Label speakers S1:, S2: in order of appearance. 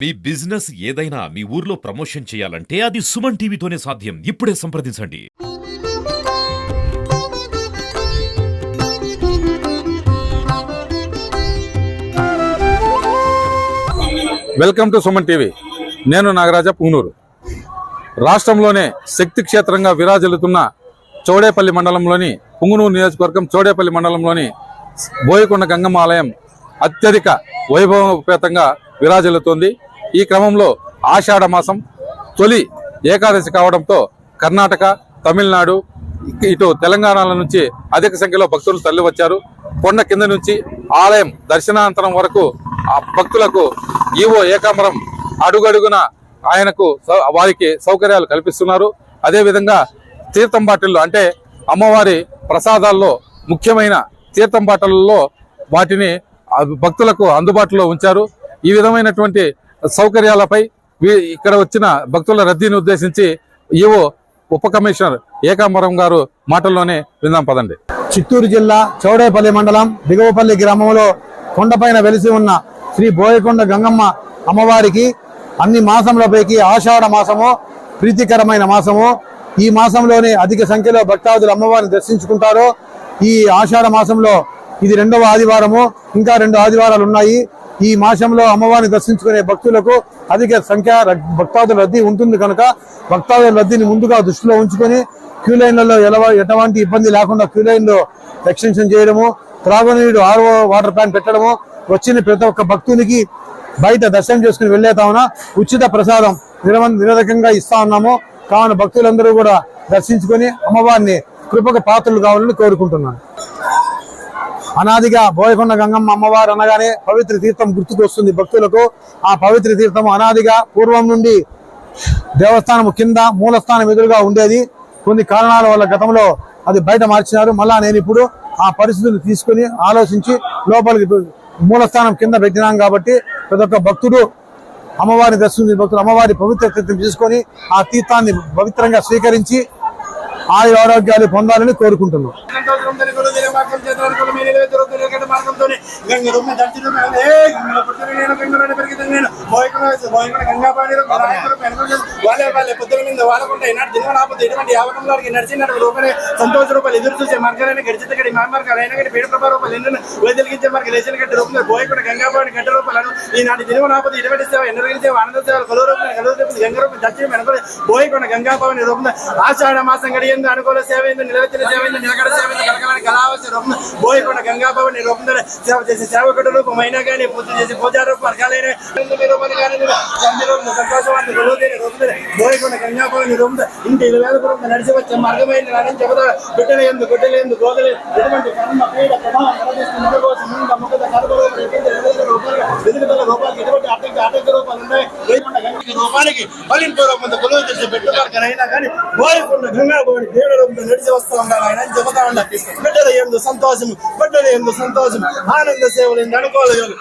S1: మీ business ఏదైనా మీ ఊర్లో promotion చేయాలంటే అది సుమన్ టీవీతోనే సాధ్యం. ఇప్పుడే సంప్రదించండి.
S2: Welcome to Suman TV. నేను నాగరాజ పుంగనూరు. రాష్ట్రంలోనే శక్తి క్షేత్రంగా విరాజిల్లుతున్న చౌడేపల్లి మండలంలోని పుంగనూరు నియోజకవర్గం చౌడేపల్లి మండలంలోని బోయకొండ గంగమ్మ ఆలయం అత్యధిక వైభవపేతంగా విరాజిల్లుతోంది. ఈ క్రమంలో ఆషాఢ మాసం తొలి ఏకాదశి కావడంతో కర్ణాటక, తమిళనాడు, ఇటు తెలంగాణల నుంచి అధిక సంఖ్యలో భక్తులు తరలివచ్చారు. కొండ కింద నుంచి ఆలయం దర్శనానంతరం వరకు ఆ భక్తులకు ఈవో ఏకాంబరం అడుగడుగున ఆయనకు వారికి సౌకర్యాలు కల్పిస్తున్నారు. అదేవిధంగా తీర్థం బాటిల్లో అంటే అమ్మవారి ప్రసాదాల్లో ముఖ్యమైన తీర్థం బాటలలో వాటిని భక్తులకు అందుబాటులో ఉంచారు. ఈ విధమైనటువంటి సౌకర్యాలపై ఇక్కడ వచ్చిన భక్తుల రద్దీని ఉద్దేశించి ఈవో ఉప కమిషనర్ ఏకాంబరం గారు మాటల్లోనే విందాం పదండి.
S3: చిత్తూరు జిల్లా చౌడేపల్లి మండలం దిగువపల్లి గ్రామంలో కొండపైన వెలిసి ఉన్న శ్రీ బోయకొండ గంగమ్మ అమ్మవారికి అన్ని మాసంలోపైకి ఆషాఢ మాసము ప్రీతికరమైన మాసము. ఈ మాసంలోనే అధిక సంఖ్యలో భక్తాదులు అమ్మవారిని దర్శించుకుంటారు. ఈ ఆషాఢ మాసంలో ఇది 2వ ఆదివారము, ఇంకా 2 ఆదివారాలు ఉన్నాయి. ఈ మాసంలో అమ్మవారిని దర్శించుకునే భక్తులకు అధిక సంఖ్య భక్తాదుల రద్దీ ఉంటుంది కనుక భక్తాదుల రద్దీని ముందుగా దృష్టిలో ఉంచుకొని క్యూ లైన్లలో ఎటువంటి ఇబ్బంది లేకుండా క్యూ లైన్లో ఎక్స్టెన్షన్ చేయడము, త్రాగునీరు RO వాటర్ ప్లాంట్ పెట్టడము, వచ్చిన ప్రతి ఒక్క భక్తునికి బయట దర్శనం చేసుకుని వెళ్లేతామున ఉచిత ప్రసాదం నిరవధికంగా ఇస్తా ఉన్నాము. కావున భక్తులందరూ కూడా దర్శించుకొని అమ్మవారిని కృపకు పాత్రలు కావాలని కోరుకుంటున్నాను. అనాదిగా బోయకొండ గంగమ్మ అమ్మవారు అనగానే పవిత్ర తీర్థం గుర్తుకు వస్తుంది భక్తులకు. ఆ పవిత్ర తీర్థం అనాదిగా పూర్వం నుండి దేవస్థానం కింద మూలస్థానం ఎదురుగా ఉండేది. కొన్ని కారణాల వల్ల గతంలో అది బయట మార్చినారు. మళ్ళా నేను ఇప్పుడు ఆ పరిస్థితులు తీసుకుని ఆలోచించి లోపలికి మూలస్థానం కింద పెట్టినాం కాబట్టి ప్రతి ఒక్క భక్తుడు అమ్మవారిని దర్శించిన భక్తులు అమ్మవారి పవిత్ర తీర్థం తీసుకొని ఆ తీర్థాన్ని పవిత్రంగా స్వీకరించి ఆరోగ్యాలు పొందాలని కోరుకుంటున్నాం.
S4: సంతోష రూపాయలు ఎదురు చూసే మార్గాలైనా గడిచితగడి మార్గాలైనా గడి పేరు ప్రభావ రూపాయలు ఎన్నో వేదలిగించే మార్గం లేచిన గడ్డ రూపంలో బోయకొండ గంగాబాని గడ్డ రూపాయలను ఈనాటి దినవనాపతి ఇటువంటి సేవ ఎన్నరిగిన సేవ ఆనంద సేవలు కలువ రూపాయలు కలువ రూపాయలు గంగ రూపాయలు దర్శనం అనుకోలేదు బోయకొండ గంగాబాని రూపంలో ఆషాఢ మాసం గడియందు అనుకూల సేవ అయింది, నిలవెత్తిన సేవ అయింది, నిలకడ సేవ అయింది, కలకలని కళావసి రూపం బోయకొండ గంగాబాని రూపంలో సేవ చేసే సేవకుడు రూపం అయినా కానీ పూజ చేసే పూజా రూపం వర్గాలైన రూపాయలు కానీ సంతోషవాన్ని రూపం బోయకొండ గంగాబాని రూపంలో ఇంటి 20,000 రూపాయలు నడిచి వచ్చే మార్గమైన నడిచి చెబుతా బిడ్డలు గుడ్డలు గోదలు ఎటువంటి కర్మ పీడ ప్రభావం రూపాయలు ఎటువంటి ఆటంక రూపాయలు ఉన్నాయి. రూపానికి పలింపు రూపంతో కొలువు తెచ్చి పెట్టుబడికైనా కానీ బోయకొండ గంగాబాని దేవుడు రూపంలో నడిచి వస్తూ ఉండాలి. ఆయన చెబుతా ఉండాలి బిడ్డలు ఎందు సంతోషము, బిడ్డలు ఎందు సంతోషం, ఆనంద సేవలు ఎందు అనుకోలేదు.